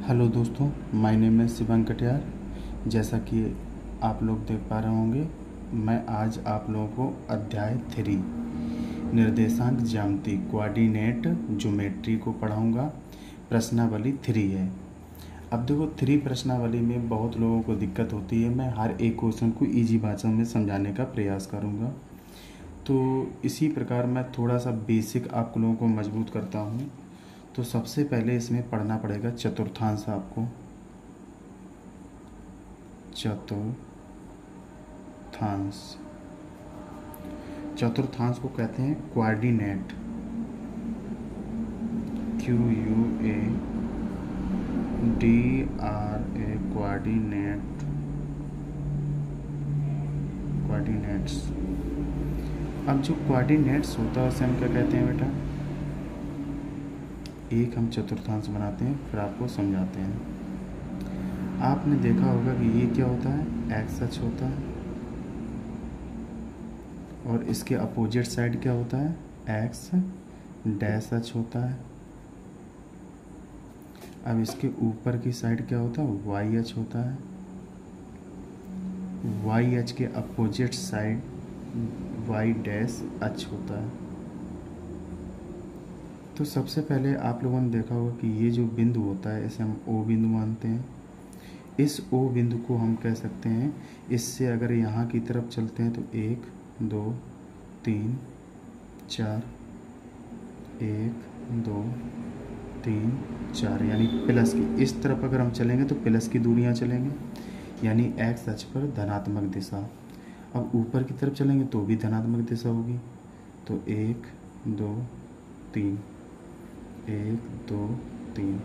Hello दोस्तों, my name है शिवांग कटियार। जैसा कि आप लोग देख पा रहे होंगे, मैं आज आप लोगों को अध्याय 3 निर्देशांक ज्यामिति कोऑर्डिनेट ज्योमेट्री को पढ़ाऊंगा। प्रश्नावली 3 है। अब देखो 3 प्रश्नावली में बहुत लोगों को दिक्कत होती है। मैं हर एक क्वेश्चन को इजी भाषा में समझाने का प्रयास करूंगा। तो इसी प्रकार मैं थोड़ा सा बेसिक आप लोगों को मजबूत करता हूँ। तो सबसे पहले इसमें पढ़ना पड़ेगा चतुर्थांश। आपको चतुर्थांश को कहते हैं कोऑर्डिनेट, QUADRA कोऑर्डिनेट्स। अब जो कोऑर्डिनेट्स होता है उसे हम क्या कहते हैं बेटा? एक हम चतुर्थांश बनाते हैं, फिर आपको समझाते हैं। आपने देखा होगा कि ये क्या होता है? एक्स अक्ष होता है, और इसके अपोजिट साइड क्या होता है? एक्स डैश अक्ष होता है। अब इसके ऊपर की साइड क्या होता है? वाई अक्ष होता है। वाई अक्ष के अपोजिट साइड वाई डैश अक्ष होता है। तो सबसे पहले आप लोगों ने देखा होगा कि ये जो बिंदु होता है इसे हम ओ बिंदु मानते हैं। इस ओ बिंदु को हम कह सकते हैं, इससे अगर यहाँ की तरफ चलते हैं तो 1 2 3 4, 1 2 3 4, यानी प्लस की इस तरफ अगर हम चलेंगे तो प्लस की दूरियाँ चलेंगे, यानी एक्स अक्ष पर धनात्मक दिशा। अब ऊपर की तरफ चलेंगे तो भी धनात्मक दिशा होगी। तो 1 2 3, 1 2 3।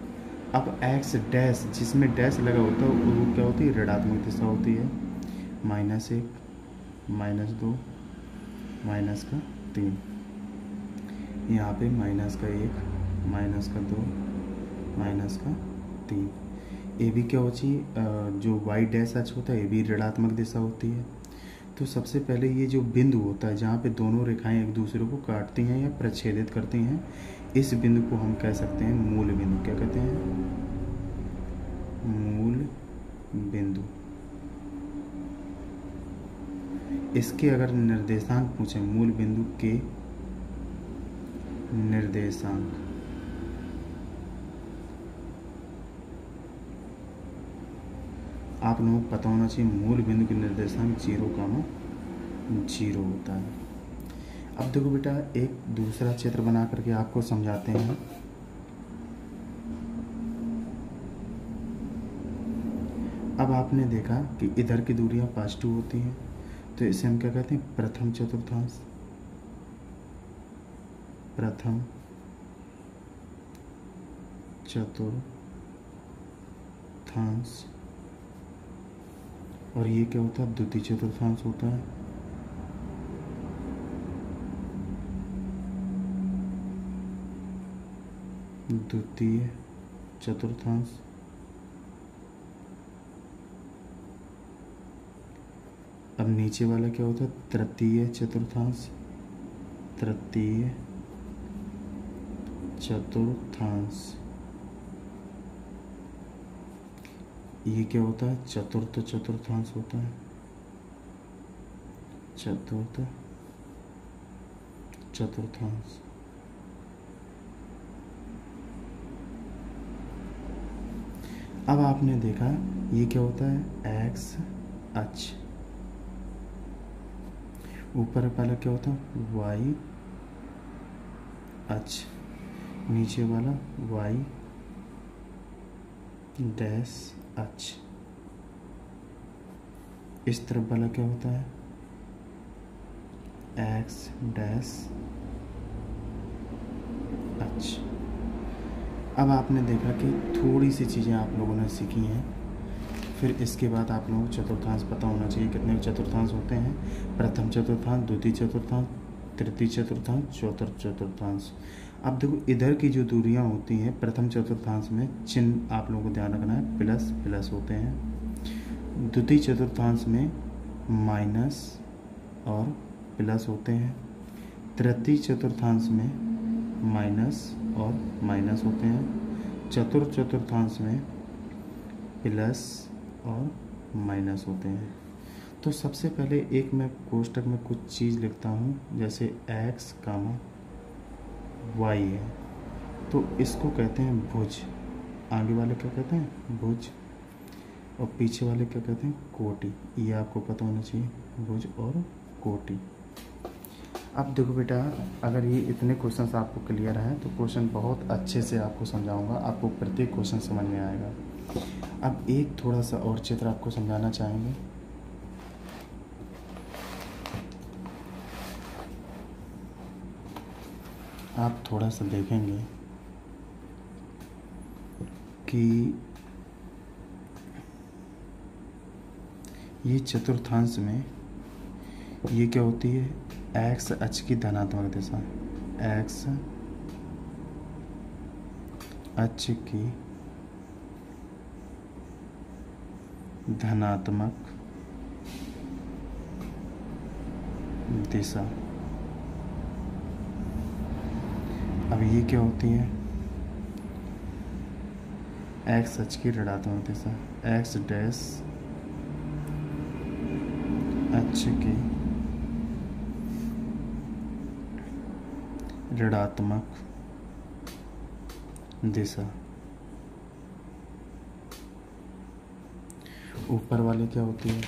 अब एक्स डैश, जिसमें डैश लगा होता है वो क्या होती है? ऋणात्मक दिशा होती है। -1 -2 -3, यहाँ पे -1 -2 -3। ये भी क्या होती है? जो वाई डैश अक्ष होता है ये भी ऋणात्मक दिशा होती है। तो सबसे पहले ये जो बिंदु होता है जहाँ पे दोनों रेखाएं एक दूसरे को काटती हैं या प्रच्छेदित करती हैं, इस बिंदु को हम कह सकते हैं मूल बिंदु। क्या कहते हैं? मूल बिंदु। इसके अगर निर्देशांक पूछें, मूल बिंदु के निर्देशांक, आप लोगों को पता होना चाहिए मूल बिंदु के निर्देशांक 0,0 होता है। अब देखो बेटा, एक दूसरा चित्र बना करके आपको समझाते हैं। अब आपने देखा कि इधर की दूरियां पॉजिटिव होती हैं, तो इसे हम क्या कहते हैं? प्रथम चतुर्थांश। प्रथम चतुर्थांश। और ये क्या होता है? द्वितीय चतुर्थांश होता है। द्वितीय चतुर्थांश। अब नीचे वाला क्या होता है? तृतीय चतुर्थांश। तृतीय चतुर्थांश। ये क्या होता है? चतुर्थ चतुर्थांश होता है। चतुर्थ चतुर्थांश। अब आपने देखा ये क्या होता है? एक्स अक्ष। ऊपर वाला क्या होता है? वाई अक्ष। नीचे वाला वाई डैश अक्ष। इस तरफ वाला क्या होता है? एक्स डैश अक्ष। अब आपने देखा कि थोड़ी सी चीज़ें आप लोगों ने सीखी हैं। फिर इसके बाद आप लोगों को चतुर्थांश पता होना चाहिए। कितने चतुर्थांश होते हैं? प्रथम चतुर्थांश, द्वितीय चतुर्थांश, तृतीय चतुर्थांश, चौथा चतुर्थांश। अब देखो इधर की जो दूरियां होती हैं प्रथम चतुर्थांश में, चिन्ह आप लोगों को ध्यान रखना है, प्लस प्लस होते हैं। द्वितीय चतुर्थांश में माइनस और प्लस होते हैं। तृतीय चतुर्थांश में माइनस और माइनस होते हैं। चतुर्थ चतुर्थांश में प्लस और माइनस होते हैं। तो सबसे पहले एक मैं कोष्टक में कुछ चीज़ लिखता हूँ, जैसे x कामा y है, तो इसको कहते हैं भुज। आगे वाले क्या कहते हैं? भुज। और पीछे वाले क्या कहते हैं? कोटि। ये आपको पता होना चाहिए, भुज और कोटि। अब देखो बेटा, अगर ये इतने क्वेश्चंस आपको क्लियर हैं तो क्वेश्चन बहुत अच्छे से आपको समझाऊंगा, आपको प्रत्येक क्वेश्चन समझ में आएगा। अब एक थोड़ा सा और चित्र आपको समझाना चाहेंगे। आप थोड़ा सा देखेंगे कि ये चतुर्थांश में ये क्या होती है? एक्स अक्ष की धनात्मक दिशा, एक्स अक्ष की धनात्मक दिशा। अब ये क्या होती है? एक्स अक्ष की ऋणात्मक दिशा, एक्स डैश अक्ष की ऋणात्मक दिशा। ऊपर वाली क्या होती है?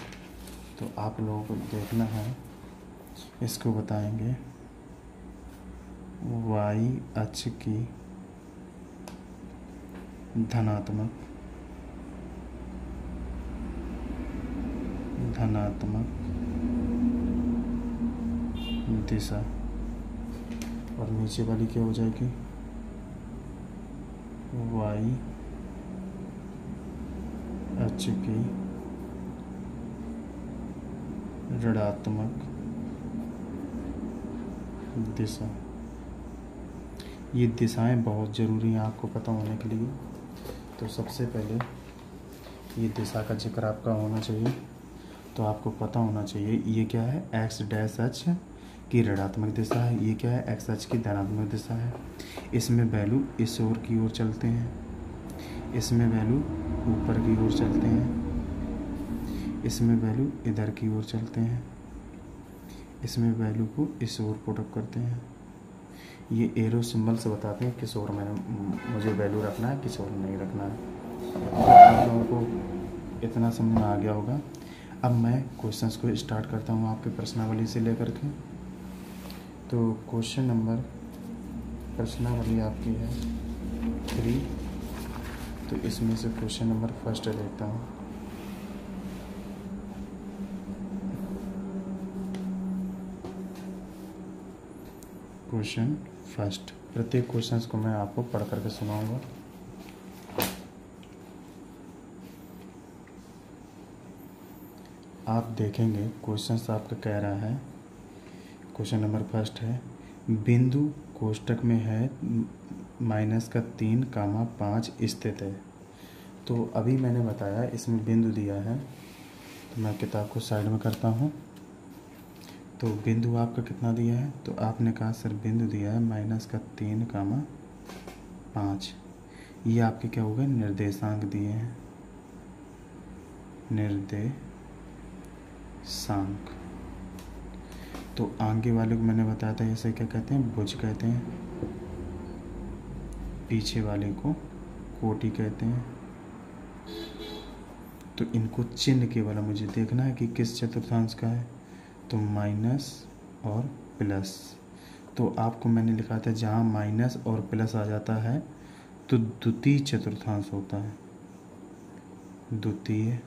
तो आप लोगों को देखना है, इसको बताएंगे y अक्ष की धनात्मक दिशा। और नीचे वाली क्या हो जाएगी? y अक्ष की ऋणात्मक दिशा। ये दिशाएं बहुत ज़रूरी हैं आपको पता होने के लिए। तो सबसे पहले ये दिशा का जिक्र आपका होना चाहिए, तो आपको पता होना चाहिए ये क्या है? एक्स डैश अक्ष की ऋणात्मक दिशा है, ये क्या है? एक्स अक्ष की धनात्मक दिशा है। इसमें वैल्यू इस ओर की ओर चलते हैं, इसमें वैल्यू ऊपर की ओर चलते हैं, इसमें वैल्यू इधर की ओर चलते हैं, इसमें वैल्यू को इस ओर पुट अप करते हैं। ये एरो सिंबल से बताते हैं किस ओर मुझे वैल्यू रखना है, किस ओर नहीं रखना है। तो आप लोगों को इतना समझ में आ गया होगा। अब मैं क्वेश्चंस को स्टार्ट करता हूँ आपके प्रश्नावली से लेकर के। तो प्रश्नावली आपकी है 3। तो इसमें से क्वेश्चन नंबर फर्स्ट देखता हूँ। क्वेश्चन फर्स्ट, प्रत्येक क्वेश्चंस को मैं आपको पढ़ करके सुनाऊंगा। आप देखेंगे क्वेश्चंस आपका कह रहा है, क्वेश्चन नंबर फर्स्ट है, बिंदु कोष्टक में है -3, 5 स्थित है। तो अभी मैंने बताया इसमें बिंदु दिया है, तो मैं किताब को साइड में करता हूँ। तो बिंदु आपका कितना दिया है? तो आपने कहा सर बिंदु दिया है -3, 5। ये आपके क्या हो गए? निर्देशांक दिए हैं, निर्देशांक। तो आगे वाले को मैंने बताया था इसे क्या कहते हैं? भुज कहते हैं। पीछे वाले को कोटि कहते हैं। तो इनको चिन्ह केवल मुझे देखना है कि किस चतुर्थांश का है। तो माइनस और प्लस। तो आपको मैंने लिखा था जहाँ माइनस और प्लस आ जाता है तो द्वितीय चतुर्थांश होता है, द्वितीय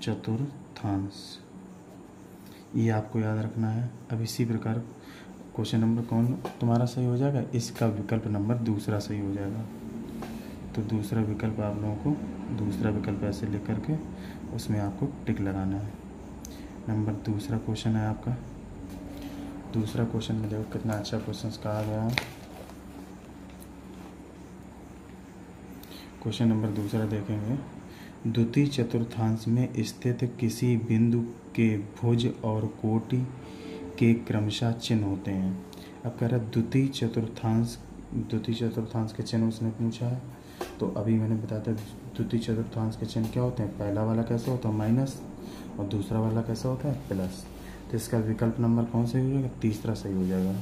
चतुर्थांश। ये आपको याद रखना है। अब इसी प्रकार क्वेश्चन नंबर कौन तुम्हारा सही हो जाएगा? इसका विकल्प नंबर दूसरा सही हो जाएगा। तो दूसरा विकल्प आप लोगों को, दूसरा विकल्प ऐसे लिख करके उसमें आपको टिक लगाना है। नंबर दूसरा क्वेश्चन है आपका। दूसरा क्वेश्चन में देखो कितना अच्छा क्वेश्चन कहा गया है। क्वेश्चन नंबर दूसरा देखेंगे, द्वितीय चतुर्थांश में स्थित किसी बिंदु के भुज और कोटि के क्रमशः चिन्ह होते हैं। अब कह रहा है द्वितीय चतुर्थांश द्वितीय चतुर्थांश के चिन्ह उसने पूछा है। तो अभी मैंने बताया था द्वितीय चतुर्थांश के चिन्ह क्या होते हैं, पहला वाला कैसा होता है माइनस और दूसरा वाला कैसा होता है प्लस। तो इसका विकल्प नंबर कौन सही हो जाएगा, तीसरा सही हो जाएगा।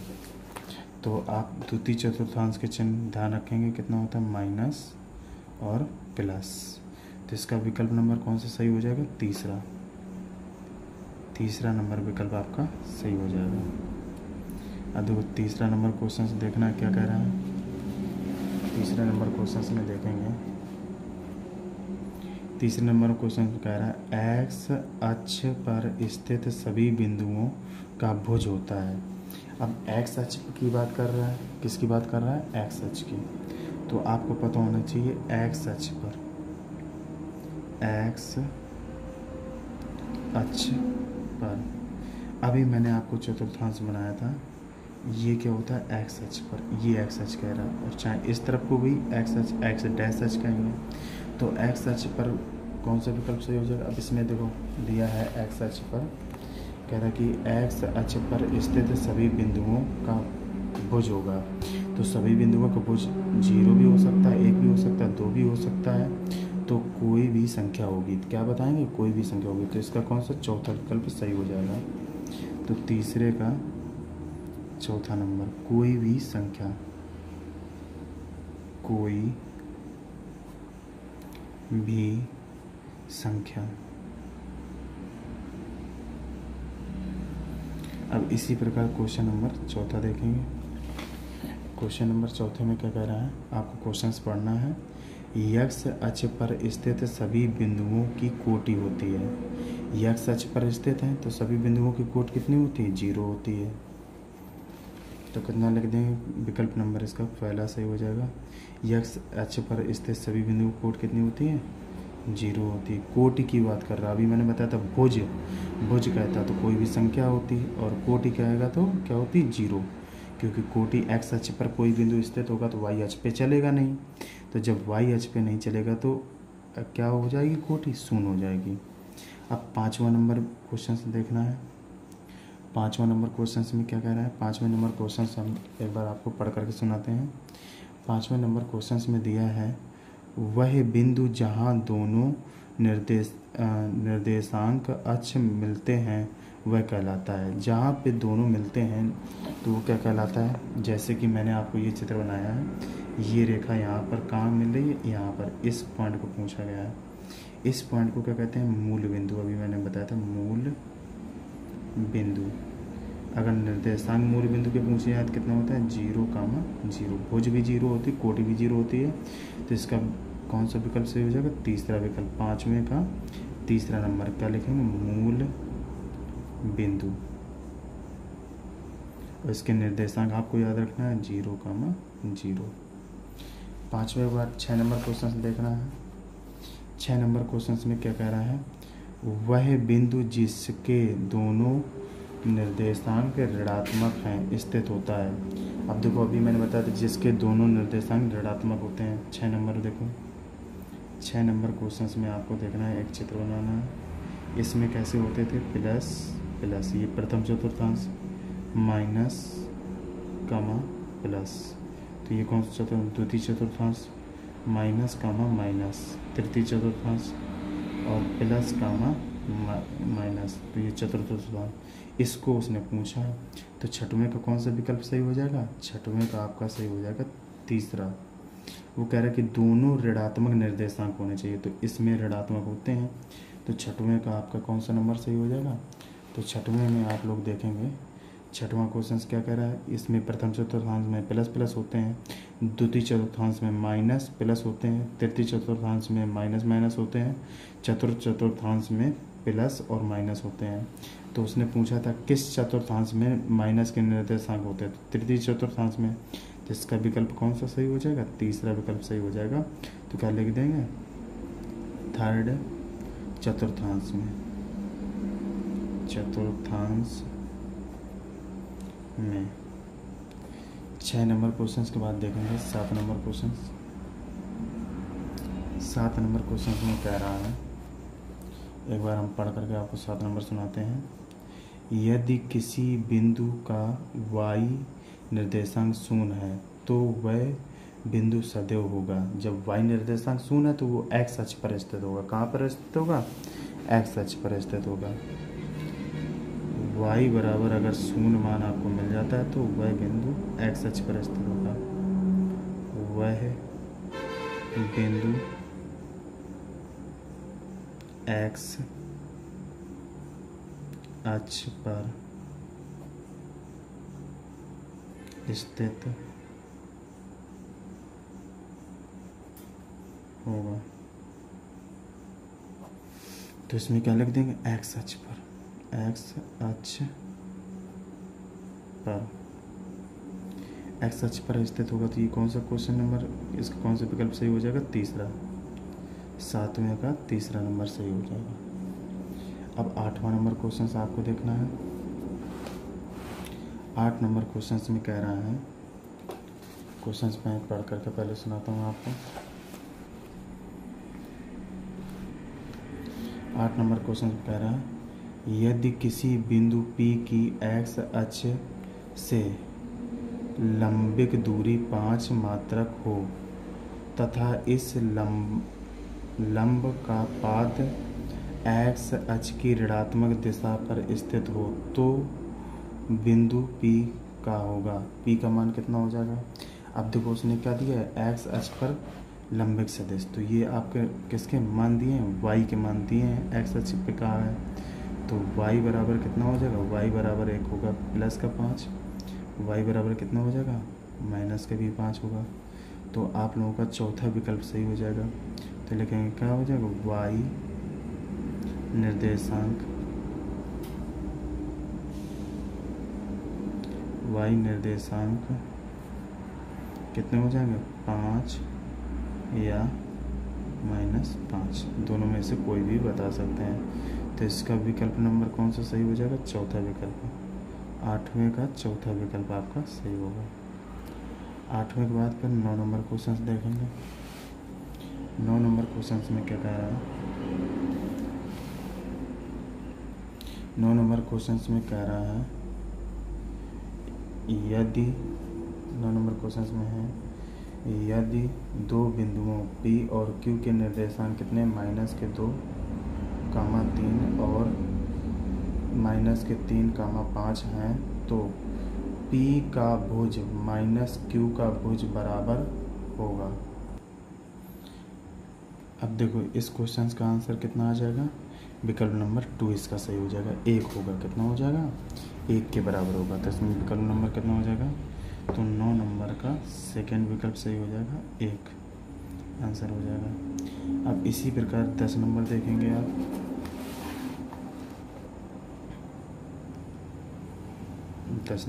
तो आप द्वितीय चतुर्थांश के चिन्ह ध्यान रखेंगे कितना होता है माइनस और प्लस। तो इसका विकल्प नंबर कौन सा सही हो जाएगा, तीसरा। तीसरा नंबर विकल्प आपका सही हो जाएगा। अब देखो तीसरा नंबर क्वेश्चन से देखना क्या कह रहा है। तीसरे नंबर क्वेश्चन में देखेंगे, तीसरे नंबर क्वेश्चन कह रहा है एक्स अक्ष पर स्थित सभी बिंदुओं का भुज होता है। अब एक्स अक्ष की बात कर रहा है, किसकी बात कर रहा है, एक्स अक्ष की। तो आपको पता होना चाहिए एक्स अक्ष पर, एक्स अक्ष पर अभी मैंने आपको चतुर्थांश बनाया था, ये क्या होता है एक्स अक्ष पर, ये एक्स अक्ष कह रहा है। और चाहे इस तरफ को भी एक्स अक्ष, एक्स डैश अक्ष कहेंगे। तो एक्स अक्ष पर कौन सा विकल्प सही हो जाएगा। अब इसमें देखो दिया है एक्स अक्ष पर, कह रहा है कि एक्स अक्ष पर स्थित सभी बिंदुओं का भुज होगा। तो सभी बिंदुओं का भुज 0 भी हो सकता है, 1 भी हो सकता है, 2 भी हो सकता है, तो कोई भी संख्या होगी। क्या बताएंगे, कोई भी संख्या होगी। तो इसका कौन सा चौथा विकल्प सही हो जाएगा। तो तीसरे का चौथा नंबर, कोई भी संख्या, कोई भी संख्या। अब इसी प्रकार क्वेश्चन नंबर चौथा देखेंगे। क्वेश्चन नंबर चौथे में क्या कह रहा है, आपको क्वेश्चंस पढ़ना है। एक्स अक्ष पर स्थित सभी बिंदुओं की कोटि होती है। एक्स अक्ष पर स्थित है तो सभी बिंदुओं की कोटि कितनी होती है, 0 होती है। तो कितना लिख देंगे, विकल्प नंबर इसका पहला सही हो जाएगा। एक्स अक्ष पर स्थित सभी बिंदुओं की कोटि कितनी होती है, 0 होती है। कोटि की बात कर रहा, अभी मैंने बताया था भुज, भुज कहता तो कोई भी संख्या होती, और कोटि कहेगा तो क्या होती, 0। क्योंकि कोटि एक्स अक्ष पर कोई बिंदु स्थित होगा तो वाई अक्ष पे चलेगा नहीं। तो जब वाई अक्ष पे नहीं चलेगा तो क्या हो जाएगी, कोटि शून्य हो जाएगी। अब 5वां नंबर क्वेश्चन से देखना है। 5वां नंबर क्वेश्चन में क्या कह रहा है, 5वें नंबर क्वेश्चन हम एक बार आपको पढ़ करके सुनाते हैं। 5वें नंबर क्वेश्चन में दिया है, वह बिंदु जहाँ दोनों निर्देशांक अक्ष मिलते हैं वह कहलाता है। जहाँ पे दोनों मिलते हैं तो वो क्या कहलाता है। जैसे कि मैंने आपको ये चित्र बनाया है, ये रेखा यहाँ पर कहाँ मिल रही है, यहाँ पर, इस पॉइंट को पूछा गया है। इस पॉइंट को क्या कहते हैं, मूल बिंदु। अभी मैंने बताया था मूल बिंदु। अगर निर्देशांक मूल बिंदु के पूछे जाए तो कितना होता है, 0,0। भुज भी 0 होती है, कोटि भी 0 होती है। तो इसका कौन सा विकल्प सही हो जाएगा, तीसरा विकल्प। 5वें का तीसरा नंबर क्या लिखेंगे, मूल बिंदु। और इसके निर्देशांक आपको याद रखना है 0,0। 5वें बार 6 नंबर क्वेश्चन देखना है। 6 नंबर क्वेश्चन में क्या कह रहा है, वह बिंदु जिसके दोनों निर्देशांक ऋणात्मक हैं स्थित होता है। अब देखो अभी मैंने बताया था जिसके दोनों निर्देशांक ऋणात्मक होते हैं। 6 नंबर देखो, 6 नंबर क्वेश्चन में आपको देखना है, एक चित्र बनाना है। इसमें कैसे होते थे, प्लस प्लस, ये प्रथम चतुर्थांश, माइनस कामा प्लस। तो ये कौन सा द्वितीय चतुर्थांश, माइनस कामा माइनस। तृतीय चतुर्थांश और प्लस कामा माइनस। तो ये चतुर्थ चतुर्थांश, इसको उसने पूछा। तो छठवें का कौन सा विकल्प सही हो जाएगा, छठवें का आपका सही हो जाएगा तीसरा। वो कह रहा है कि दोनों ऋणात्मक निर्देशांक होने चाहिए, तो इसमें ऋणात्मक होते हैं। तो छठवें का आपका कौन सा नंबर सही हो जाएगा। तो छठवें में आप लोग देखेंगे, छठवां क्वेश्चन क्या कह रहा है, इसमें प्रथम चतुर्थांश में प्लस प्लस होते हैं, द्वितीय चतुर्थांश में माइनस प्लस होते हैं, तृतीय चतुर्थांश में माइनस माइनस होते हैं, चतुर्थ चतुर्थांश में प्लस और माइनस होते हैं। तो उसने पूछा था किस चतुर्थांश में माइनस के निर्देशांक होते हैं, तो तृतीय चतुर्थांश में। तो इसका विकल्प कौन सा सही हो जाएगा, तीसरा विकल्प सही हो जाएगा। तो क्या लिख देंगे, थर्ड चतुर्थांश में, चतुर्थांश में। 6 नंबर क्वेश्चन के बाद देखेंगे 7 नंबर क्वेश्चन। 7 नंबर क्वेश्चन में कह रहा है, एक बार हम पढ़ करके आपको 7 नंबर सुनाते हैं। यदि किसी बिंदु का y निर्देशांक 0 है तो वह बिंदु सदैव होगा। जब y निर्देशांक शून्य है तो वो x अक्ष पर स्थित होगा। कहाँ पर स्थित होगा? x अक्ष पर स्थित होगा। y बराबर अगर शून्य मान आपको मिल जाता है तो वह बिंदु x अक्ष पर स्थित होगा। वह बिंदु x अक्ष पर स्थित होगा। तो इसमें क्या लिख देंगे? x अक्ष पर, x अक्ष पर, x अक्ष पर स्थित होगा। तो ये कौन सा क्वेश्चन नंबर, इसका कौन सा विकल्प सही हो जाएगा? तीसरा, 7वें का तीसरा नंबर सही हो जाएगा। अब 8वां नंबर क्वेश्चन आपको देखना है। 8 नंबर क्वेश्चन में कह रहा है, क्वेश्चन मैं पढ़ करके पहले सुनाता हूँ आपको। 8 नंबर क्वेश्चन कह रहा है, यदि किसी बिंदु P की x अक्ष से लंबिक दूरी 5 मात्रक हो तथा इस लंब का पाद x अक्ष की ऋणात्मक दिशा पर स्थित हो तो बिंदु P का होगा। P का मान कितना हो जाएगा? अब देखो उसने क्या दिया है? x अक्ष पर लंबिक सदिश। तो ये आपके किसके मान दिए हैं? y के मान दिए हैं। x अक्ष पे कहा है तो y बराबर कितना हो जाएगा? y बराबर 1 होगा प्लस का 5, y बराबर कितना हो जाएगा? माइनस का भी 5 होगा। तो आप लोगों का चौथा विकल्प सही हो जाएगा। तो लिखेंगे क्या हो जाएगा? y निर्देशांक, y निर्देशांक कितने हो जाएंगे? 5 या -5, दोनों में से कोई भी बता सकते हैं। तो इसका विकल्प नंबर कौन सा सही हो जाएगा? चौथा विकल्प। 8वें का चौथा विकल्प आपका सही होगा। 8वें के बाद फिर 9 नंबर क्वेश्चन देखेंगे। 9 नंबर क्वेश्चन में क्या कह रहा है? 9 नंबर क्वेश्चन में कह रहा है, यदि 9 नंबर क्वेश्चन में है, यदि दो बिंदुओं P और Q के निर्देशांक कितने? -2, 3 और -3, 5 हैं तो P का भुज -Q का भुज बराबर होगा। अब देखो इस क्वेश्चन का आंसर कितना आ जाएगा? विकल्प नंबर 2 इसका सही हो जाएगा। 1 होगा। कितना हो जाएगा? 1 के बराबर होगा। तो इसमें विकल्प नंबर कितना हो जाएगा? तो 9 नंबर का सेकंड विकल्प सही हो जाएगा, 1 आंसर हो जाएगा। अब इसी प्रकार 10 नंबर देखेंगे आप। 10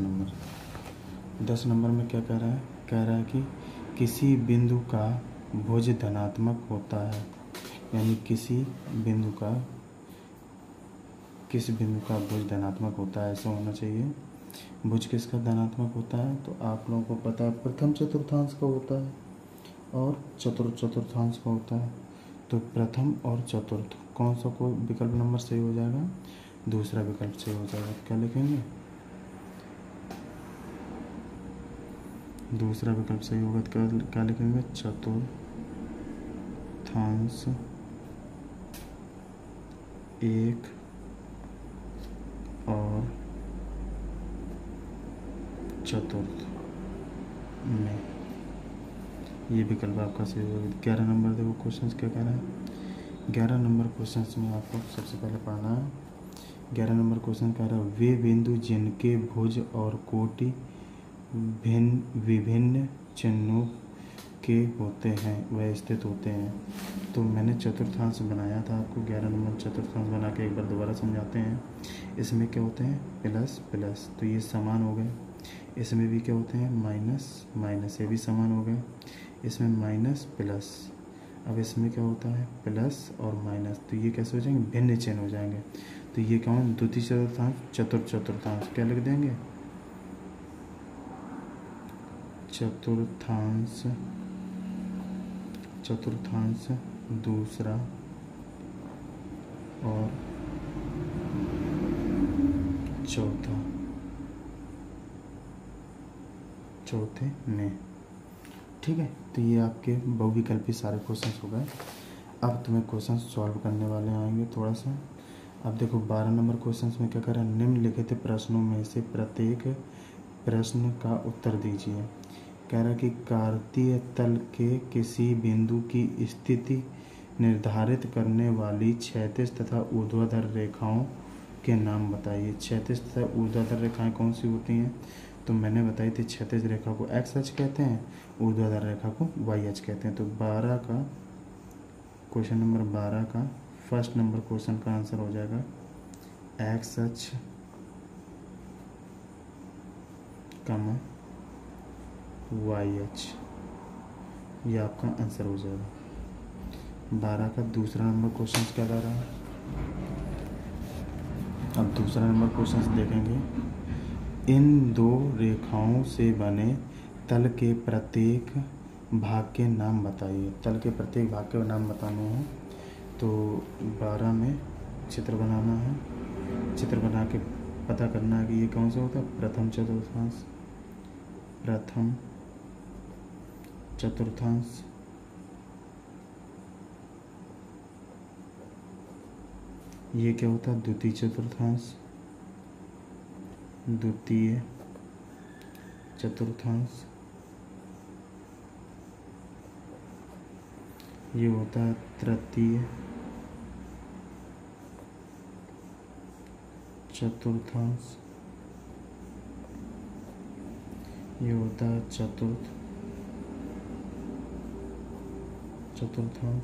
नंबर में क्या कह रहा है? कह रहा है कि किसी बिंदु का भुज धनात्मक होता है, यानी किस बिंदु का भुज धनात्मक होता है, ऐसा होना चाहिए। भुज किसका धनात्मक होता है? तो आप लोगों को पता है प्रथम चतुर्थांश का होता है और चतुर्थांश का होता है। तो प्रथम और चतुर्थ कौन सा को विकल्प नंबर सही हो जाएगा? दूसरा विकल्प सही हो जाएगा। क्या लिखेंगे? दूसरा विकल्प सही होगा तो क्या लिखेंगे? चतुर्थांश 1 और चतुर्थ में, ये विकल्प आपका सही होगा। 11 नंबर देखो क्वेश्चन क्या कह रहा है। 11 नंबर क्वेश्चन में आपको सबसे पहले पढ़ना है। 11 नंबर क्वेश्चन कह रहा है, वे बिंदु जिनके भुज और कोटि विभिन्न चिन्हों के होते हैं वह स्थित होते हैं। तो मैंने चतुर्थांश बनाया था आपको। 11 नंबर चतुर्थांश बना के एक बार दोबारा समझाते हैं। इसमें क्या होते हैं? प्लस प्लस, तो ये समान हो गए। इसमें भी क्या होते हैं? माइनस माइनस, ये भी समान हो गए। इसमें माइनस प्लस, अब इसमें क्या होता है? प्लस और माइनस, तो ये कैसे हो जाएंगे? भिन्न चिन्ह हो जाएंगे। तो ये कौन? द्वितीय चतुर्थांश, चतुर्थांश। क्या लिख देंगे? चतुर्थांश दूसरा और चौथे में। ठीक है, तो ये आपके बहुविकल्पी सारे क्वेश्चन हो गए। अब तुम्हें क्वेश्चन सॉल्व करने वाले आएंगे थोड़ा सा। अब देखो 12 नंबर क्वेश्चन में क्या कर रहा है, निम्नलिखित प्रश्नों में से प्रत्येक प्रश्न का उत्तर दीजिए। कह रहा है कि कार्तीय तल के किसी बिंदु की स्थिति निर्धारित करने वाली क्षैतिज तथा ऊर्ध्वाधर रेखाओं के नाम बताइए। क्षैतिज तथा ऊर्ध्वाधर रेखाएं कौन सी होती हैं? तो मैंने बताई थी, क्षैतिज रेखा को एक्स अक्ष कहते हैं, ऊर्ध्वाधर रेखा को वाई अक्ष कहते हैं। तो 12 का क्वेश्चन नंबर 12 का फर्स्ट नंबर क्वेश्चन का आंसर हो जाएगा एक्स अक्ष कमा वाई अक्ष, ये आपका आंसर हो जाएगा। 12 का दूसरा नंबर क्वेश्चन क्या कर रहा है? अब दूसरा नंबर क्वेश्चन देखेंगे, इन दो रेखाओं से बने तल के प्रत्येक भाग के नाम बताइए। तल के प्रत्येक भाग के नाम बताने हैं। तो 12 में चित्र बनाना है, चित्र बना के पता करना है कि ये कौन सा होता है, प्रथम चतुर्थांश, प्रथम चतुर्थांश, ये क्या होता है, द्वितीय चतुर्थांश, द्वितीय चतुर्थांश, ये होता है तृतीय चतुर्थांश, ये होता है चतुर्थ चतुर्थांश।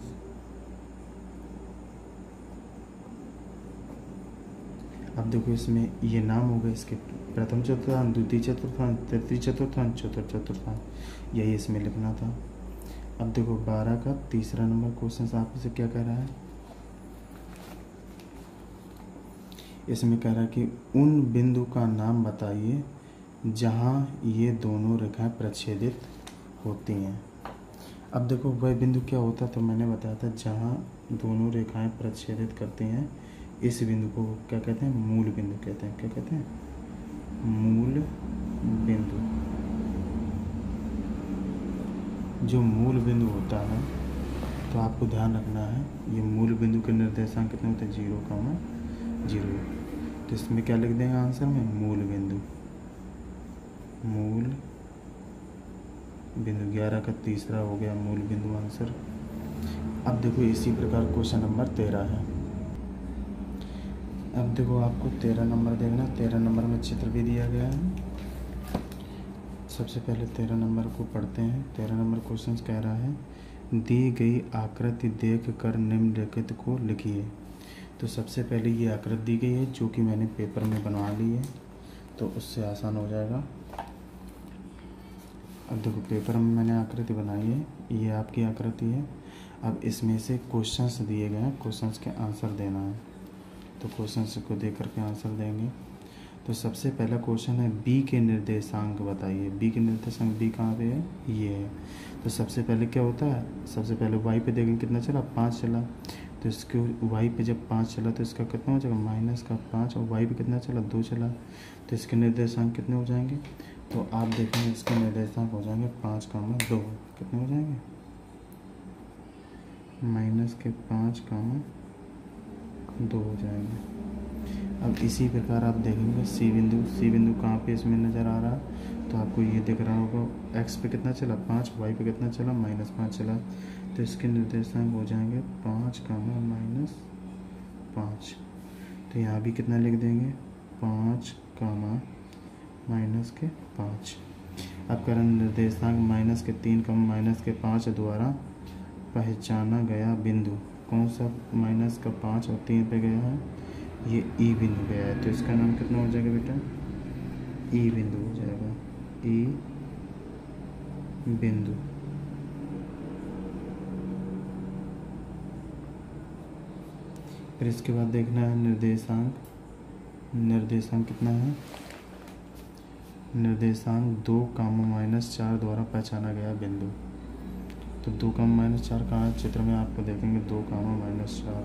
अब देखो इसमें ये नाम हो गए इसके, प्रथम चतुर्थांश, द्वितीय चतुर्थांश, तृतीय चतुर्थांश, चतुर्थ चतुर्थांश, यही इसमें लिखना था। अब देखो 12 का तीसरा नंबर क्वेश्चन आपसे क्या कह रहा है, इसमें कह रहा है कि उन बिंदु का नाम बताइए जहां ये दोनों रेखाएं प्रच्छेदित होती हैं। अब देखो वह बिंदु क्या होता, तो मैंने बताया था जहां दोनों रेखाएं प्रच्छेदित करती हैं, इस बिंदु को क्या कहते हैं, मूल बिंदु कहते हैं। क्या कहते हैं, मूल बिंदु। जो मूल बिंदु होता है, तो आपको ध्यान रखना है, ये मूल बिंदु के निर्देशांक कितने होते हैं, 0,0। तो इसमें क्या लिख देंगे आंसर में, मूल बिंदु, मूल बिंदु। 11 का तीसरा हो गया मूल बिंदु आंसर। अब देखो इसी प्रकार क्वेश्चन नंबर 13 है। अब देखो आपको 13 नंबर देखना, 13 नंबर में चित्र भी दिया गया है। सबसे पहले 13 नंबर को पढ़ते हैं। 13 नंबर क्वेश्चन कह रहा है, दी गई आकृति देख कर निम्नलिखित को लिखिए। तो सबसे पहले ये आकृति दी गई है जो कि मैंने पेपर में बनवा ली है, तो उससे आसान हो जाएगा। अब देखो पेपर में मैंने आकृति बनाई है, ये आपकी आकृति है। अब इसमें से क्वेश्चंस दिए गए हैं, क्वेश्चंस के आंसर देना है। तो क्वेश्चंस को देख करके आंसर देंगे। तो सबसे पहला क्वेश्चन है, बी के निर्देशांक बताइए। बी के निर्देशांक, बी कहाँ पे है, ये है। तो सबसे पहले क्या होता है, सबसे पहले वाई पे देखेंगे कितना चला, 5 चला। तो इसके वाई पे जब 5 चला तो इसका कितना हो जाएगा, -5। और वाई पे कितना चला, 2 चला। तो इसके निर्देशांक कितने हो जाएंगे, तो आप देखेंगे इसके निर्देशांक हो जाएंगे 5,2। कितने हो जाएंगे, -5,2 हो जाएंगे। अब इसी प्रकार आप देखेंगे सी बिंदु, सी बिंदु कहाँ पे इसमें नज़र आ रहा, तो आपको ये दिख रहा होगा, एक्स पे कितना चला, 5, वाई पे कितना चला, -5 चला। तो इसके निर्देशांक हो जाएंगे 5, -5। तो यहाँ भी कितना लिख देंगे, 5, -5। अब कारण निर्देशांक -3, -5 द्वारा पहचाना गया बिंदु कौन सा, -5 और 3 पे गया है, ये ई बिंदु गया है। तो इसका नाम कितना हो जाएगा बेटा, ई बिंदु हो जाएगा, ई बिंदु। फिर इसके बाद देखना है निर्देशांक, निर्देशांक कितना है, निर्देशांक 2, -4 द्वारा पहचाना गया बिंदु। तो 2, -4 कहाँ है, चित्र में आपको देखेंगे 2, -4।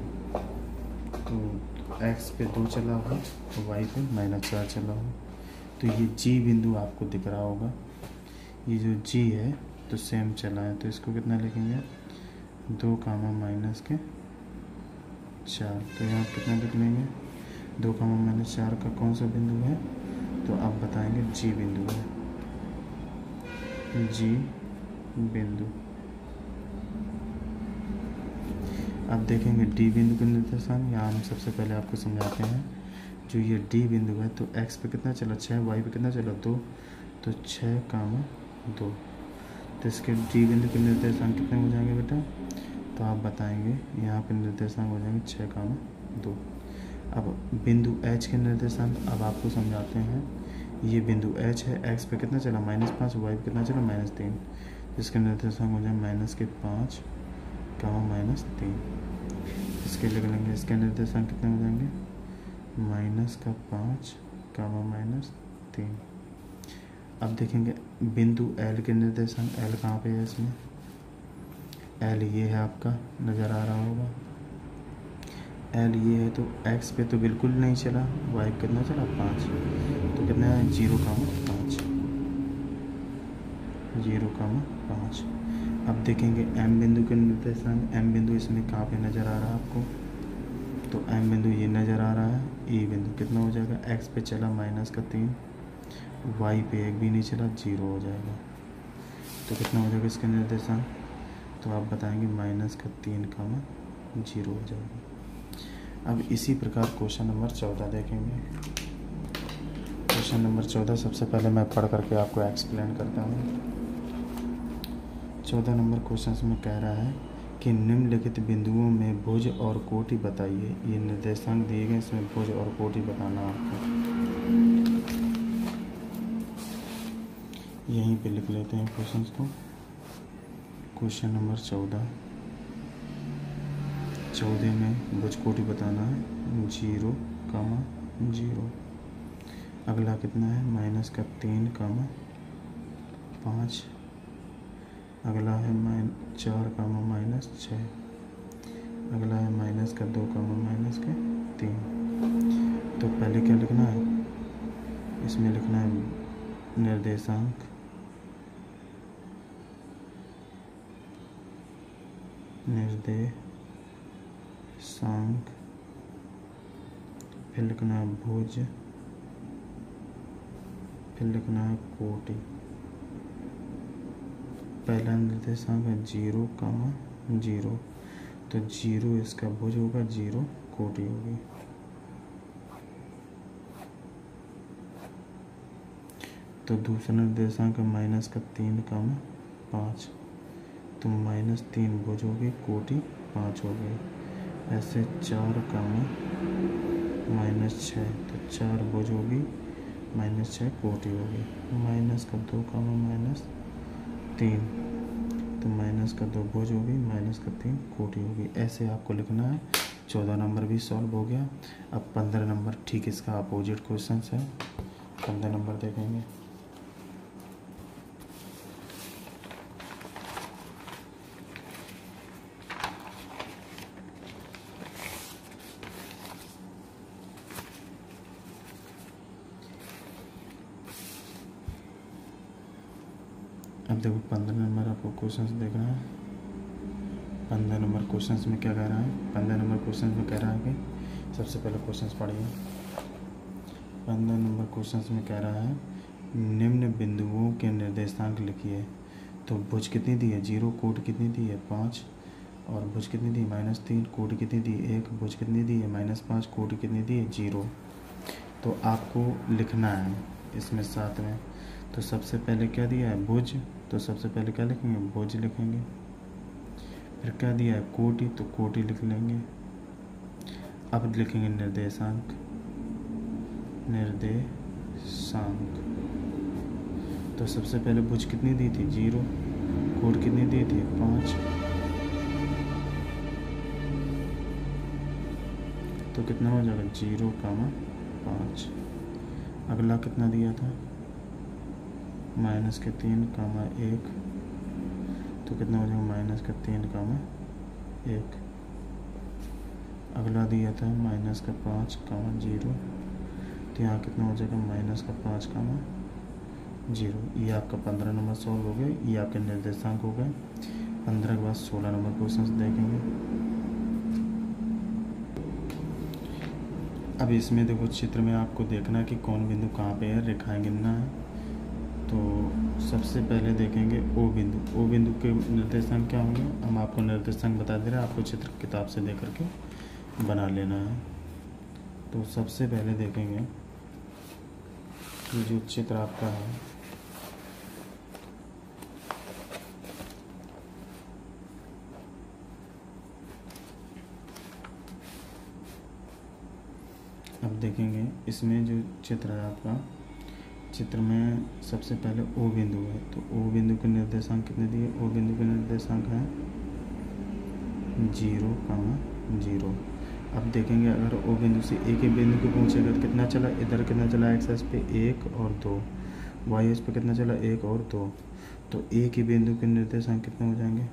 तो एक्स पे 2 चला हो तो वाई पे -4 चला हो। तो ये जी बिंदु आपको दिख रहा होगा, ये जो जी है तो सेम चला है, तो इसको कितना लिखेंगे 2 कामा माइनस के 4। तो यहाँ कितना लिख लेंगे 2 कामा माइनस 4 का कौन सा बिंदु है, तो आप बताएंगे जी बिंदु है, जी बिंदु। अब देखेंगे डी बिंदु के निर्देशांक। यहाँ हम सबसे पहले आपको समझाते हैं, जो ये डी बिंदु है तो एक्स पे कितना चला 6, वाई पे कितना चला 2, तो 6 कामा 2। तो इसके डी बिंदु के निर्देशांक कितने हो जाएंगे बेटा, तो आप बताएंगे यहाँ पे निर्देशांक हो जाएंगे 6 कामा 2। अब बिंदु एच के निर्देशांक अब आपको समझाते हैं। ये बिंदु एच है, एक्स पे कितना चला -5, वाई पे कितना चला -3, इसके निर्देशांक हो जाए -5 कामा -3। इसके लिख लेंगे, इसके निर्देशांक कितने हो जाएंगे -5 कामा -3। अब देखेंगे बिंदु एल के निर्देशांक। एल कहाँ पे है इसमें, एल ये है आपका, नज़र आ रहा होगा। एल ये है तो एक्स पे तो बिल्कुल नहीं चला, वाई पे कितना चला 5, तो कितना है 0 कामा 5, 0 कामा 5। अब देखेंगे एम बिंदु के निर्देशांक। एम बिंदु इसमें कहाँ पे नज़र आ रहा है आपको, तो एम बिंदु ये नज़र आ रहा है। ई बिंदु कितना हो जाएगा, एक्स पे चला -3, वाई पे एक भी नहीं चला, 0 हो जाएगा। तो कितना हो जाएगा इसका निर्देशांक, तो आप बताएंगे -3 कामा 0 हो जाएगा। अब इसी प्रकार क्वेश्चन नंबर 14 देखेंगे। क्वेश्चन नंबर 14 सबसे पहले मैं पढ़ करके आपको एक्सप्लेन करता हूँ। 14 नंबर क्वेश्चन में कह रहा है कि निम्नलिखित बिंदुओं में भुज और कोटि बताइए। ये निर्देशांक दिए गए, इसमें भुज और कोटि बताना आपको। यहीं पे लिख लेते हैं क्वेश्चन को। क्वेश्चन नंबर 14 में भुज कोटि बताना है 0 कामा 0। अगला कितना है -3 कामा 5। अगला है -4 कामा -6। अगला है -2 कामा -3। तो पहले क्या लिखना है, इसमें लिखना है निर्देशांक, फिर लिखना है भुज, फिर लिखना है कोटि। पहला निर्देशांक है 0 कामा 0, तो 0 इसका भुज होगा, 0 कोटि होगी। तो दूसरा निर्देशांक है -3 कामा 5, तो -3 भुज होगी, कोटि 5 होगी। ऐसे 4 कामा -6, तो 4 भुज होगी, -6 कोटि होगी। -2 कामा -3, तो -2 भुज होगी, -3 कोटि होगी। ऐसे आपको लिखना है। 14 नंबर भी सॉल्व हो गया। अब 15 नंबर ठीक इसका अपोजिट क्वेश्चन है। 15 नंबर देखेंगे। अब देखो 15 नंबर आपको क्वेश्चंस देखना है। 15 नंबर क्वेश्चंस में क्या कह रहा है, 15 नंबर क्वेश्चंस में कह रहा है कि सबसे पहले क्वेश्चंस पढ़िए। 15 नंबर क्वेश्चंस में कह रहा है निम्न बिंदुओं के निर्देशांक लिखिए। तो भुज कितनी दी है 0, कोटि कितनी दी है 5, और भुज कितनी दी है -3, कोटि कितनी दी है 1, भुज कितनी दी है -5, कोटि कितनी दी है 0। तो आपको लिखना है इसमें साथ में। तो सबसे पहले क्या दिया है भुज, तो सबसे पहले क्या लिखेंगे भुज लिखेंगे। फिर क्या दिया है कोटि, तो कोटि लिख लेंगे। अब लिखेंगे निर्देशांक, तो सबसे पहले भुज कितनी दी थी 0, कोटि कितनी दी थी 5, तो कितना हो जाएगा 0 कामा 5। अगला कितना दिया था -3 कामा 1, तो कितना हो जाएगा -3 कामा 1। अगला दिया था -5 कामा 0, तो यहाँ कितना हो जाएगा -5 कामा 0। ये आपका 15 नंबर सॉल्व हो गए। ये आपके निर्देशांक हो गए। 15 के बाद 16 नंबर क्वेश्चन देखेंगे। अब इसमें देखो, चित्र में आपको देखना है कि कौन बिंदु कहाँ पे है, रेखाएं गिनना है। तो सबसे पहले देखेंगे ओ बिंदु। ओ बिंदु के निर्देशांक क्या होंगे, हम आपको निर्देशांक बता दे रहे हैं, आपको चित्र किताब से देख करके बना लेना है। तो सबसे पहले देखेंगे कि जो चित्र आपका है, अब देखेंगे इसमें जो चित्र है आपका, चित्र में सबसे पहले ओ बिंदु है। तो ओ बिंदु के निर्देशांक कितने दिए, ओ बिंदु के निर्देशांक हैं 0, 0। अब देखेंगे अगर ओ बिंदु से एक ही बिंदु को पहुँचेगा तो कितना चला, इधर कितना चला एक्स एक्स पे 1 और 2, वाई एक्स पे कितना चला 1 और 2। तो एक ही बिंदु के निर्देशांक कितने हो जाएंगे,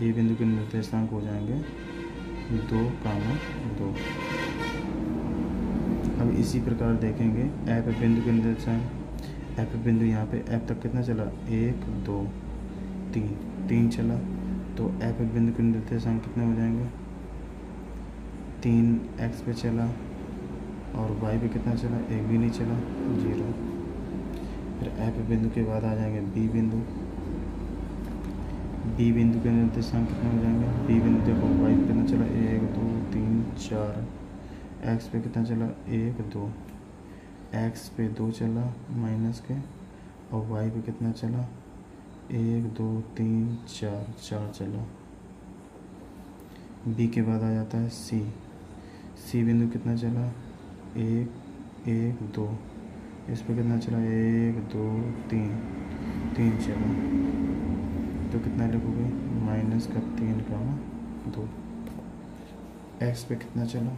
ए बिंदु के निर्देशांक हो जाएंगे 2, 2। अब इसी प्रकार देखेंगे एफ बिंदु के निर्देशांक, एफ बिंदु यहाँ पे एफ तक कितना चला 1, 2, 3 चला। तो एफ बिंदु के निर्देशांक कितने हो जाएंगे, 3 एक्स पे चला और वाई पे कितना चला, 1 भी नहीं चला, 0। फिर एफ बिंदु के बाद आ जाएंगे बी बिंदु। बी बिंदु के निर्देशांक कितने हो जाएंगे, बी बिंदु देखो वाई पे कितना चला 1, 2, 3, 4, एक्स पे कितना चला 1, 2, एक्स पे 2 चला माइनस के, और वाई पे कितना चला 1, 2, 3, 4 चला। बी के बाद आ जाता है सी। सी बिंदु कितना चला 1, 1, 2, इस पे कितना चला 1, 2, 3 चला। तो कितना लिखोगे, माइनस का 3, 2। एक्स पे कितना चला,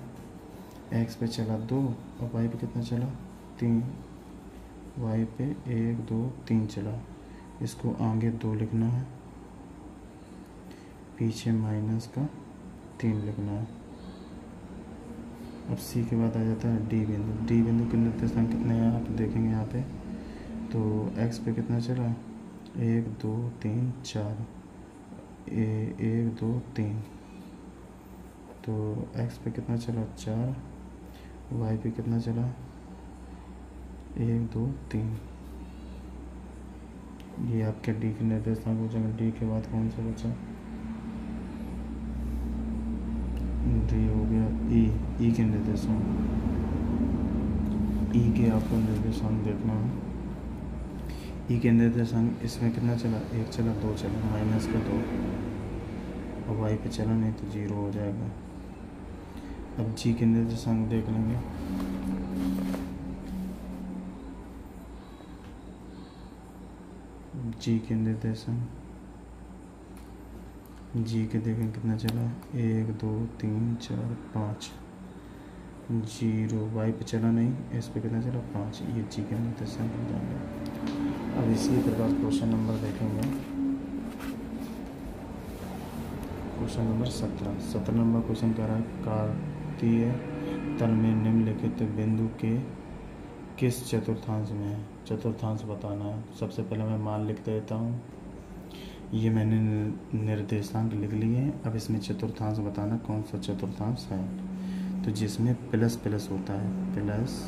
एक्स पे चला 2 और वाई पे कितना चला 3, वाई पे 1, 2, 3 चला। इसको आगे 2 लिखना है, पीछे माइनस का 3 लिखना है। अब सी के बाद आ जाता है डी बिंदु। डी बिंदु के निर्देशांक कितने हैं आप देखेंगे यहाँ पे। तो एक्स पे कितना चला 1, 2, 3, 4, 1, 2, 3। तो एक्स पे कितना चला 4, वाई पे कितना चला 1, 2, 3। ये आपके डी के निर्देशांक हो जाएंगे। डी के बाद कौन सा बचा, डी हो गया ई के निर्देशांक। ई के आपको निर्देशांक देखना है। ई के निर्देशांक इसमें कितना चला, 1 चला, 2 चला, माइनस का 2, और वाई पे चला नहीं तो 0 हो जाएगा। अब जी के निर्देशांक देख लेंगे। जी के निर्देशांक, जी के देखें कितना चला 1, 2, 3, 4, 5, 0। वाई पे चला नहीं, इस पे कितना चला 5। ये जी के निर्देशांक हो जाएंगे। अब इसी प्रकार क्वेश्चन नंबर देखेंगे, क्वेश्चन नंबर 17 नंबर क्वेश्चन कह रहा है, कार्तीय तल में निम्नलिखित बिंदु के किस चतुर्थांश में है, चतुर्थांश बताना है। सबसे पहले मैं मान लिख देता हूँ, ये मैंने निर्देशांक लिख लिए हैं। अब इसमें चतुर्थांश बताना कौन सा चतुर्थांश है। तो जिसमें प्लस प्लस होता है, प्लस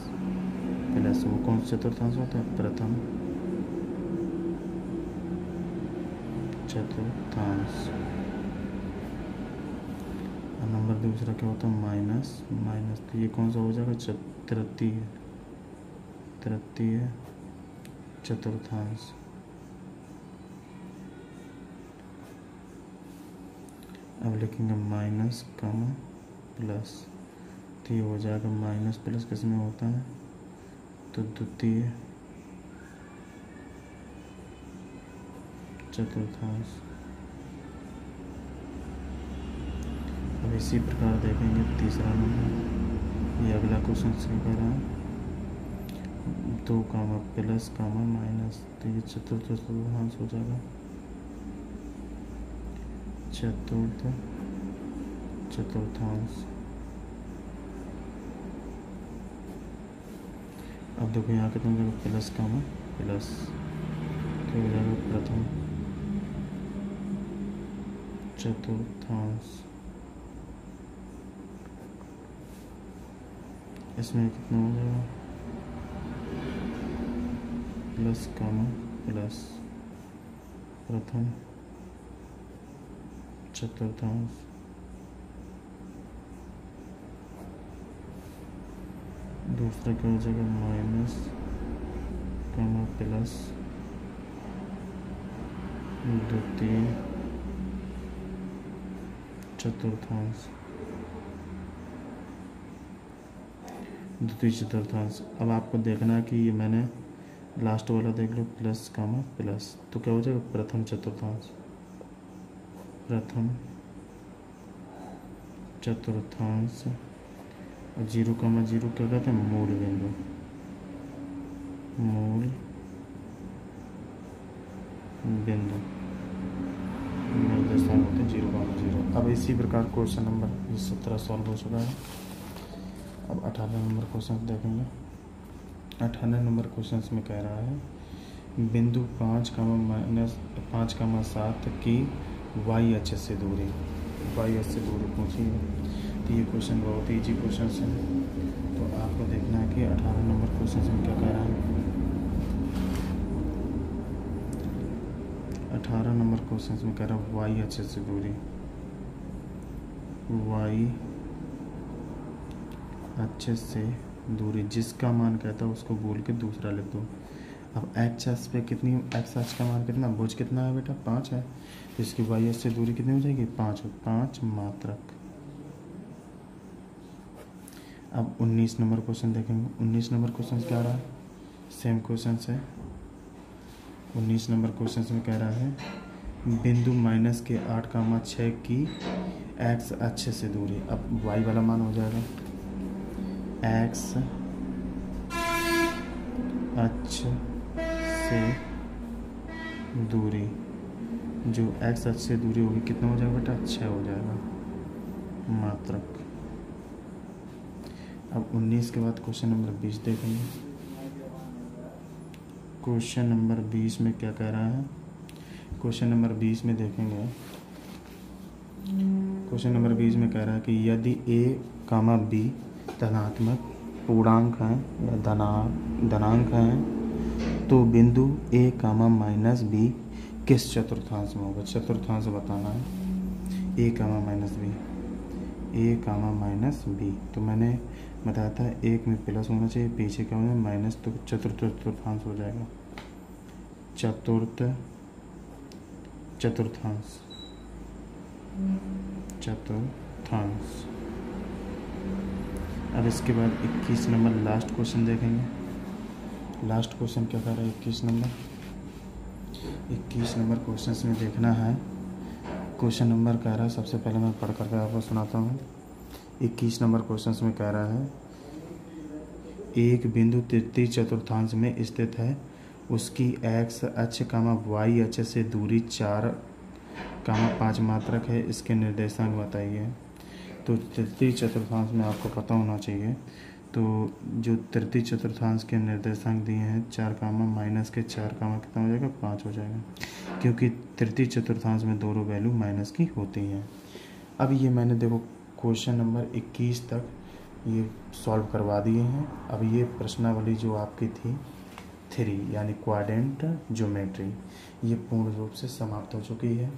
प्लस, वो कौन सा चतुर्थांश होता है, प्रथम चतुर्थांश। और नंबर दूसरा क्या होता है, माइनस माइनस। तो ये कौन सा हो जाएगा, तृतीय चतुर्थांश। अब लिखेंगे माइनस कमा प्लस, तो ये हो जाएगा माइनस प्लस किस में होता है, तो द्वितीय चतुर्थांश। अब इसी प्रकार देखेंगे तीसरा नंबर, ये अगला क्वेश्चन से कर रहा है 2 कामा प्लस कामा माइनस, तो ये चतुर्थ चतुर्थांश हो जाएगा, चतुर्थ चतुर्थांश। अब देखो यहाँ कितना हो जाएगा, प्लस कामा प्लस, तो हो जाएगा प्रथम चतुर्थांश। इसमें कितना हो जाएगा, प्लस कामा प्लस प्रथम चतुर्थांश, दूसरा क्या हो जाएगा, माइनस कामा प्लस द्वितीय चतुर्थांश, द्वितीय चतुर्थांश। अब आपको देखना है कि ये मैंने लास्ट वाला देख लो, प्लस कामा प्लस, तो क्या हो जाएगा, प्रथम चतुर्थांश, प्रथम चतुर्थांश। और 0,0 क्या कहते हैं, मूल बिंदु, मूल बिंदु निर्देशांक होते हैं 0,0। अब इसी प्रकार क्वेश्चन नंबर 17 सॉल्व हो चुका है। अब 18 नंबर क्वेश्चन देखेंगे। 18 नंबर क्वेश्चन में कह रहा है बिंदु 5,-7 की वाई अक्ष से दूरी, वाई अक्ष से दूरी पूछी है। तो ये क्वेश्चन बहुत ईजी क्वेश्चन है, तो आपको देखना है कि 18 नंबर क्वेश्चन में क्या कह रहा है। 18 नंबर क्वेश्चन में कह रहा है वाई अक्ष से दूरी, वाई अक्ष से दूरी, जिसका मान कहता है उसको बोल के दूसरा लिख दो। अब एक्स अक्ष पे कितनी, एक्स अक्ष का मान कितना, भुज कितना है बेटा, 5 है, तो इसकी वाई अक्ष से दूरी कितनी हो जाएगी, 5 मात्रक। अब 19 नंबर क्वेश्चन देखेंगे। 19 नंबर क्वेश्चन क्या रहा है, सेम क्वेश्चन है। 19 नंबर क्वेश्चन में कह रहा है बिंदु माइनस के 8,6 की एक्स अक्ष से दूरी। अब वाई वाला मान हो जाएगा एक्स अक्ष से दूरी, जो एक्स अक्ष से दूरी होगी कितना हो जाएगा बेटा, 6 हो जाएगा मात्रक। अब 19 के बाद क्वेश्चन नंबर 20 देखेंगे। क्वेश्चन नंबर 20 में क्या कह रहा है, क्वेश्चन नंबर 20 में देखेंगे। क्वेश्चन नंबर 20 में कह रहा है कि यदि a, b धनात्मक पूर्णांक हैं या धनांक हैं तो बिंदु a, b किस चतुर्थांश में होगा, चतुर्थांश बताना है। a, b, तो मैंने बताया था एक में प्लस होना चाहिए, पीछे क्या होगा माइनस, तो चतुर्थांश हो जाएगा, चतुर्थांश। अब इसके बाद 21 नंबर लास्ट क्वेश्चन देखेंगे। लास्ट क्वेश्चन क्या कह रहा है, 21 नंबर क्वेश्चन में देखना है। क्वेश्चन नंबर कह रहा है, सबसे पहले मैं पढ़ करके आपको सुनाता हूँ। 21 नंबर क्वेश्चन में कह रहा है एक बिंदु तृतीय चतुर्थांश में स्थित है, उसकी एक्स अक्ष वाई अक्ष से दूरी 4,5 मात्रक है, इसके निर्देशांक बताइए। तो तृतीय चतुर्थांश में आपको पता होना चाहिए, तो जो तृतीय चतुर्थांश के निर्देशांक दिए हैं 4, माइनस के 4, कितना हो जाएगा, 5 हो जाएगा, क्योंकि तृतीय चतुर्थांश में दोनों वैल्यू माइनस की होती हैं। अब ये मैंने देखो क्वेश्चन नंबर 21 तक ये सॉल्व करवा दिए हैं। अब ये प्रश्नावली जो आपकी थी 3 यानी क्वाड्रेंट ज्योमेट्री, ये पूर्ण रूप से समाप्त हो चुकी है।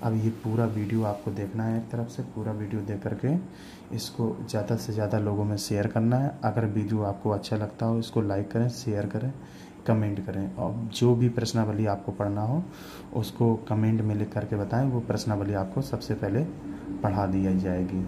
अब ये पूरा वीडियो आपको देखना है, एक तरफ से पूरा वीडियो देख करके इसको ज़्यादा से ज़्यादा लोगों में शेयर करना है। अगर वीडियो आपको अच्छा लगता हो इसको लाइक करें, शेयर करें, कमेंट करें, और जो भी प्रश्नावली आपको पढ़ना हो उसको कमेंट में लिख करके बताएं, वो प्रश्नावली आपको सबसे पहले पढ़ा दी जाएगी।